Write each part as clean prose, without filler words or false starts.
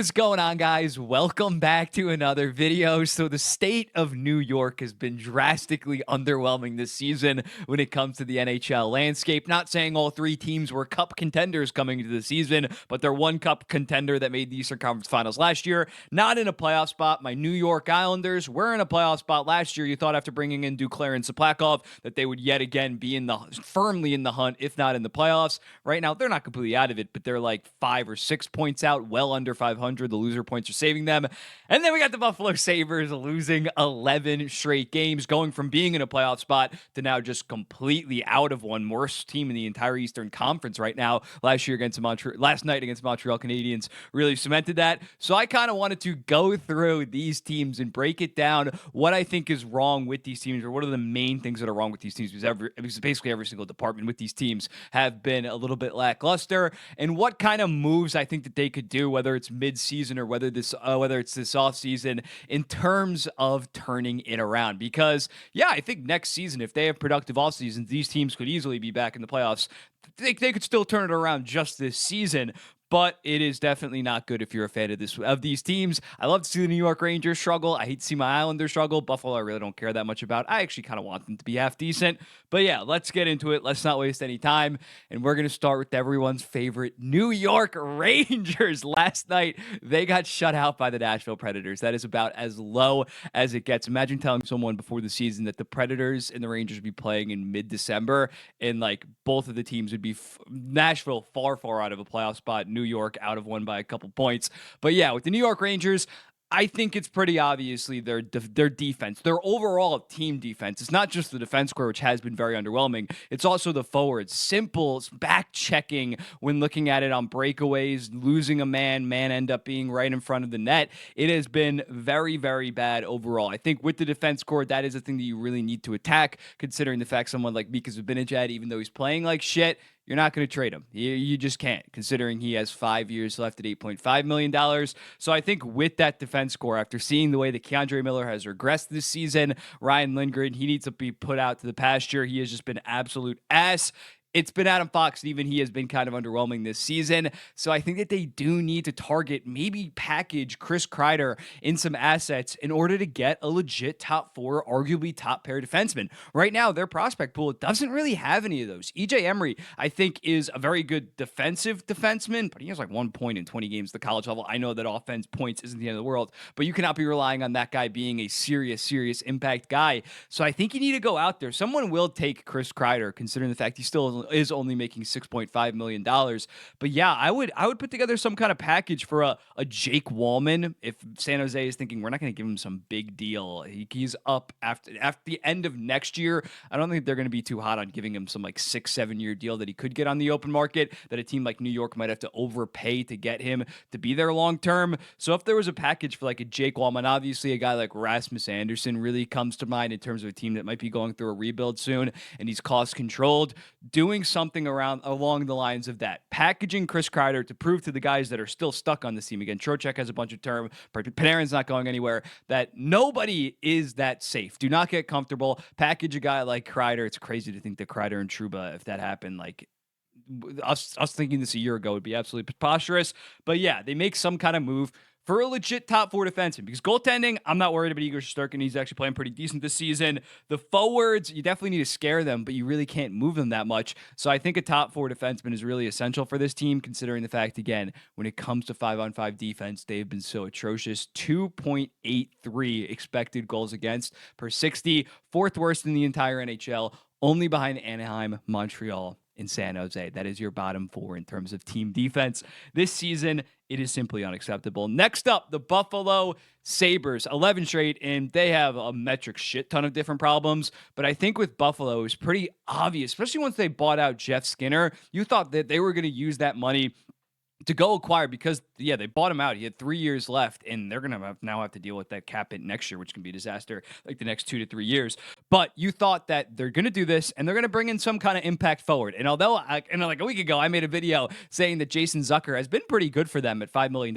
What's going on, guys? Welcome back to another video. So the state of New York has been drastically underwhelming this season when it comes to the NHL landscape. Not saying all three teams were cup contenders coming into the season, but they're one cup contender that made the Eastern Conference Finals last year. Not in a playoff spot. My New York Islanders were in a playoff spot last year. You thought after bringing in Duclair and Saplakov that they would yet again be firmly in the hunt, if not in the playoffs. Right now, they're not completely out of it, but they're like 5 or 6 points out, well under 500. The loser points are saving them. And then we got the Buffalo Sabres losing 11 straight games, going from being in a playoff spot to now just completely out of one. Worst team in the entire Eastern Conference right now. Last night against Montreal Canadiens really cemented that. So I kind of wanted to go through these teams and break it down what I think is wrong with these teams, or what are the main things that are wrong with these teams, because basically every single department with these teams have been a little bit lackluster, and what kind of moves I think that they could do, whether it's mid-season or whether it's this offseason, in terms of turning it around. Because yeah, I think next season, if they have productive off seasons, these teams could easily be back in the playoffs. They could still turn it around just this season. But it is definitely not good if you're a fan of these teams. I love to see the New York Rangers struggle. I hate to see my Islanders struggle. Buffalo, I really don't care that much about. I actually kind of want them to be half decent. But yeah, let's get into it. Let's not waste any time. And we're going to start with everyone's favorite New York Rangers. Last night, they got shut out by the Nashville Predators. That is about as low as it gets. Imagine telling someone before the season that the Predators and the Rangers would be playing in mid-December, and like both of the teams would be Nashville far, far out of a playoff spot. New York out of one by a couple points. But yeah, with the New York Rangers, I think it's pretty obviously their defense, their overall team defense. It's not just the defense core, which has been very underwhelming. It's also the forwards. Simple back checking when looking at it on breakaways, losing a man end up being right in front of the net. It has been very, very bad overall. I think with the defense core, that is a thing that you really need to attack, considering the fact someone like Mika Zibanejad, even though he's playing like shit, you're not going to trade him. You just can't, considering he has 5 years left at $8.5 million. So I think with that defense core, after seeing the way that Keandre Miller has regressed this season, Ryan Lindgren, he needs to be put out to the pasture. He has just been absolute ass. It's been Adam Fox, and even he has been kind of underwhelming this season. So I think that they do need to target, maybe package Chris Kreider in some assets in order to get a legit top four, arguably top pair defenseman. Right now, their prospect pool doesn't really have any of those. EJ Emery, I think, is a very good defensive defenseman, but he has like 1 point in 20 games at the college level. I know that offense points isn't the end of the world, but you cannot be relying on that guy being a serious impact guy. So I think you need to go out there. Someone will take Chris Kreider, considering the fact he still is only making $6.5 million. But yeah, I would put together some kind of package for a Jake Wallman. If San Jose is thinking we're not going to give him some big deal, he's up after the end of next year. I don't think they're going to be too hot on giving him some like 6-7 year deal that he could get on the open market, that a team like New York might have to overpay to get him to be there long term. So if there was a package for like a Jake Wallman, obviously a guy like Rasmus Anderson really comes to mind in terms of a team that might be going through a rebuild soon and he's cost controlled, doing something along the lines of that. Packaging Chris Kreider to prove to the guys that are still stuck on this team. Again, Trocheck has a bunch of term. Panarin's not going anywhere. That nobody is that safe. Do not get comfortable. Package a guy like Kreider. It's crazy to think that Kreider and Trouba, if that happened, like us thinking this a year ago, would be absolutely preposterous. But yeah, they make some kind of move for a legit top four defenseman, because goaltending, I'm not worried about Igor Shesterkin. He's actually playing pretty decent this season. The forwards, you definitely need to scare them, but you really can't move them that much. So I think a top four defenseman is really essential for this team, considering the fact, again, when it comes to 5-on-5 defense, they've been so atrocious. 2.83 expected goals against per 60, fourth worst in the entire NHL, only behind Anaheim, Montreal, in San Jose. That is your bottom four in terms of team defense. This season, it is simply unacceptable. Next up, the Buffalo Sabres, 11 straight, and they have a metric shit ton of different problems. But I think with Buffalo, it was pretty obvious, especially once they bought out Jeff Skinner. You thought that they were going to use that money to go acquire, because yeah, they bought him out. He had 3 years left, and they're gonna now have to deal with that cap hit next year, which can be a disaster, like the next 2 to 3 years. But you thought that they're gonna do this, and they're gonna bring in some kind of impact forward. And although, like a week ago, I made a video saying that Jason Zucker has been pretty good for them at $5 million.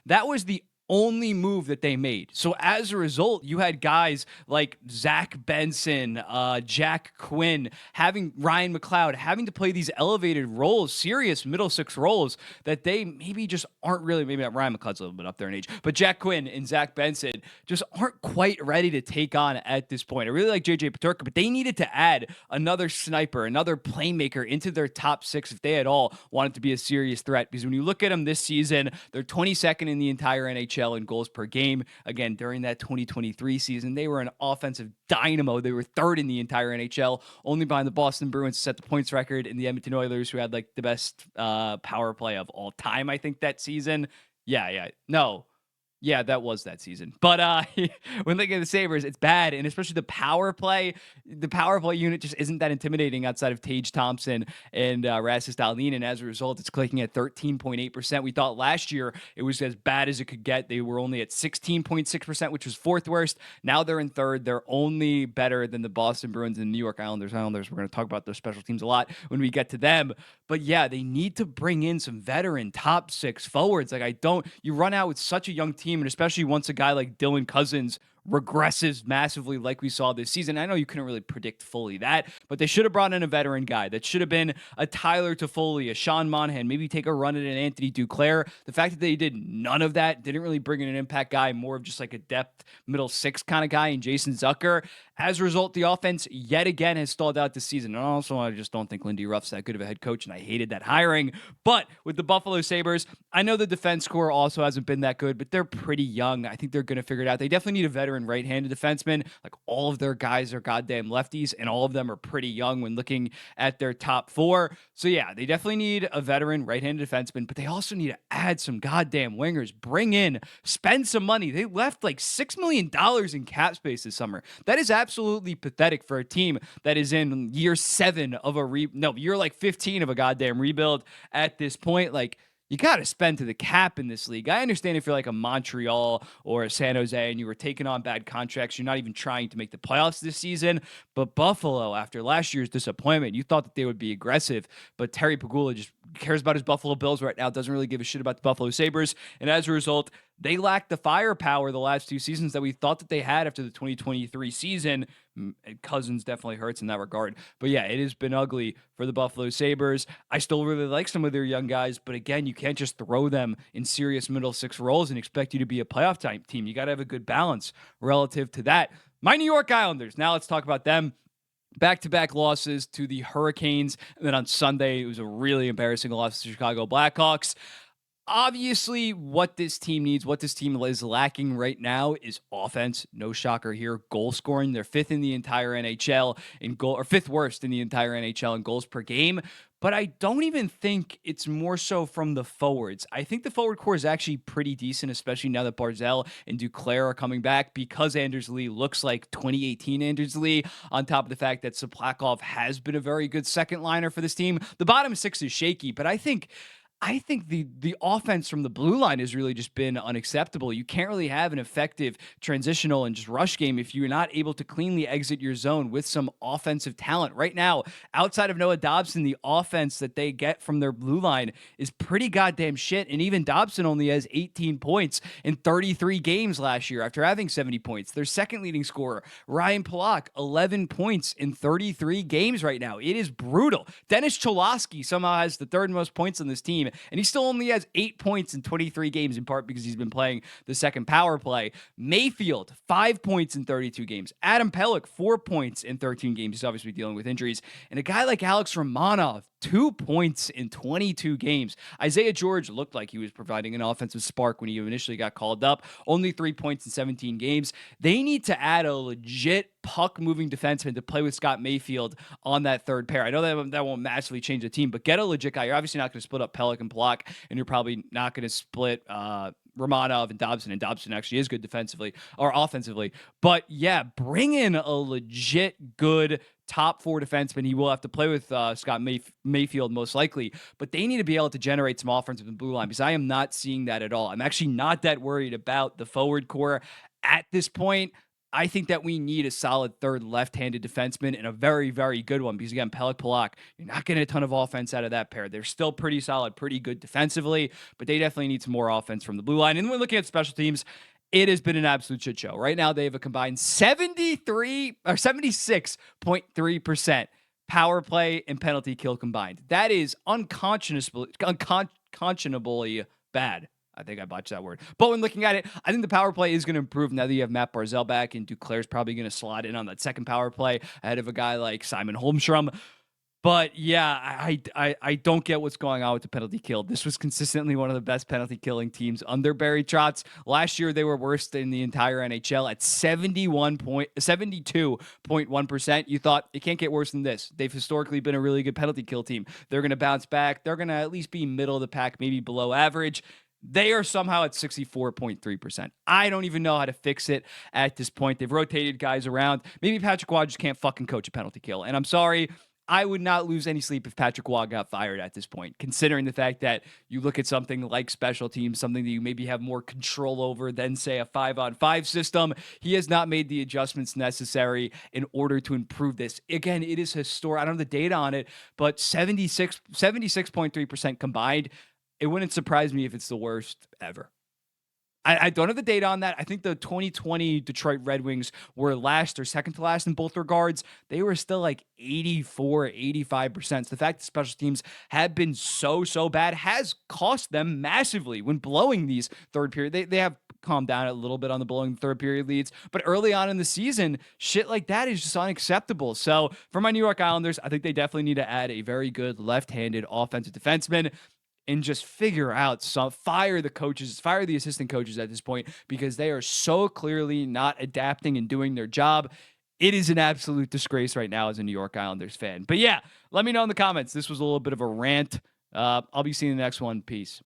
That was the only move that they made. So as a result, you had guys like Zach Benson, Jack Quinn, having Ryan McLeod, having to play these elevated roles, serious middle six roles that they maybe just aren't really, maybe not Ryan McLeod's a little bit up there in age, but Jack Quinn and Zach Benson just aren't quite ready to take on at this point. I really like JJ Peterka, but they needed to add another sniper, another playmaker into their top six if they at all wanted to be a serious threat. Because when you look at them this season, they're 22nd in the entire NHL in goals per game. Again, during that 2023 season, they were an offensive dynamo. They were third in the entire NHL, only behind the Boston Bruins to set the points record, and the Edmonton Oilers, who had like the best power play of all time, I think, that season. Yeah. No. Yeah, that was that season. But when looking at the Sabres, it's bad. And especially the power play unit just isn't that intimidating outside of Tage Thompson and Rasmus Dahlin. And as a result, it's clicking at 13.8%. We thought last year it was as bad as it could get. They were only at 16.6%, which was fourth worst. Now they're in third. They're only better than the Boston Bruins and the New York Islanders. We're going to talk about those special teams a lot when we get to them. But yeah, they need to bring in some veteran top six forwards. Like, you run out with such a young team, and especially once a guy like Dylan Cousins regresses massively like we saw this season. I know you couldn't really predict fully that, but they should have brought in a veteran guy. That should have been a Tyler Toffoli, a Sean Monahan, maybe take a run at an Anthony Duclair. The fact that they did none of that, didn't really bring in an impact guy, more of just like a depth middle six kind of guy in Jason Zucker. As a result, the offense yet again has stalled out this season. And also, I just don't think Lindy Ruff's that good of a head coach, and I hated that hiring. But with the Buffalo Sabres, I know the defense core also hasn't been that good, but they're pretty young. I think they're going to figure it out. They definitely need a veteran right-handed defenseman. Like, all of their guys are goddamn lefties, and all of them are pretty young when looking at their top four. So yeah, they definitely need a veteran right-handed defenseman, but they also need to add some goddamn wingers. Spend some money. They left like $6 million in cap space this summer. That is absolutely pathetic for a team that is in year 7 of year like 15 of a goddamn rebuild at this point. Like, you got to spend to the cap in this league. I understand if you're like a Montreal or a San Jose and you were taking on bad contracts, you're not even trying to make the playoffs this season. But Buffalo, after last year's disappointment, you thought that they would be aggressive. But Terry Pegula just cares about his Buffalo Bills right now, doesn't really give a shit about the Buffalo Sabres. And as a result, they lacked the firepower the last 2 seasons that we thought that they had after the 2023 season. Cousins definitely hurts in that regard. But yeah, it has been ugly for the Buffalo Sabres. I still really like some of their young guys, but again, you can't just throw them in serious middle six roles and expect you to be a playoff type team. You got to have a good balance relative to that. My New York Islanders. Now let's talk about them. Back-to-back losses to the Hurricanes. And then on Sunday, it was a really embarrassing loss to the Chicago Blackhawks. Obviously, what this team needs, what this team is lacking right now is offense. No shocker here. Goal scoring. They're fifth in the entire NHL in goal, or fifth worst in the entire NHL in goals per game. But I don't even think it's more so from the forwards. I think the forward core is actually pretty decent, especially now that Barzal and Duclair are coming back, because Anders Lee looks like 2018 Anders Lee, on top of the fact that Soplakov has been a very good second liner for this team. The bottom six is shaky, but I think the offense from the blue line has really just been unacceptable. You can't really have an effective transitional and just rush game if you're not able to cleanly exit your zone with some offensive talent. Right now, outside of Noah Dobson, the offense that they get from their blue line is pretty goddamn shit. And even Dobson only has 18 points in 33 games last year after having 70 points. Their second leading scorer, Ryan Polak, 11 points in 33 games right now. It is brutal. Dennis Cholowski somehow has the third most points on this team, and he still only has 8 points in 23 games, in part because he's been playing the second power play. Mayfield, 5 points in 32 games. Adam Pelech, 4 points in 13 games. He's obviously dealing with injuries. And a guy like Alex Romanov, 2 points in 22 games. Isaiah George looked like he was providing an offensive spark when he initially got called up. Only 3 points in 17 games. They need to add a legit puck-moving defenseman to play with Scott Mayfield on that third pair. I know that won't massively change the team, but get a legit guy. You're obviously not going to split up Pelech and Polak, and you're probably not going to split Romanov and Dobson actually is good defensively or offensively. But yeah, bring in a legit good top 4 defenseman. He will have to play with Scott Mayfield most likely, but they need to be able to generate some offense with the blue line, because I am not seeing that at all. I'm actually not that worried about the forward core at this point. I think that we need a solid third left-handed defenseman and a very, very good one because again, Pelech Polak, you're not getting a ton of offense out of that pair. They're still pretty solid, pretty good defensively, but they definitely need some more offense from the blue line. And when looking at special teams, it has been an absolute shit show. Right now, they have a combined 73 or 76.3% power play and penalty kill combined. That is unconscionably bad. I think I botched that word. But when looking at it, I think the power play is going to improve now that you have Matt Barzell back, and Duclair's probably going to slot in on that second power play ahead of a guy like Simon Holmstrom. But yeah, I don't get what's going on with the penalty kill. This was consistently one of the best penalty killing teams under Barry Trotz. Last year they were worst in the entire NHL at 72.1%. You thought it can't get worse than this. They've historically been a really good penalty kill team. They're going to bounce back. They're going to at least be middle of the pack, maybe below average. They are somehow at 64.3%. I don't even know how to fix it at this point. They've rotated guys around. Maybe Patrick Waugh just can't fucking coach a penalty kill. And I'm sorry, I would not lose any sleep if Patrick Waugh got fired at this point, considering the fact that you look at something like special teams, something that you maybe have more control over than, say, a 5-on-5 system. He has not made the adjustments necessary in order to improve this. Again, it is historic. I don't have the data on it, but 76.3% combined. It wouldn't surprise me if it's the worst ever. I don't have the data on that. I think the 2020 Detroit Red Wings were last or second to last in both regards. They were still like 84, 85%. So the fact that special teams have been so bad has cost them massively when blowing these third period. They have calmed down a little bit on the blowing third period leads, but early on in the season, shit like that is just unacceptable. So for my New York Islanders, I think they definitely need to add a very good left-handed offensive defenseman and just figure out fire the coaches, fire the assistant coaches at this point because they are so clearly not adapting and doing their job. It is an absolute disgrace right now as a New York Islanders fan. But yeah, let me know in the comments. This was a little bit of a rant. I'll be seeing the next one. Peace.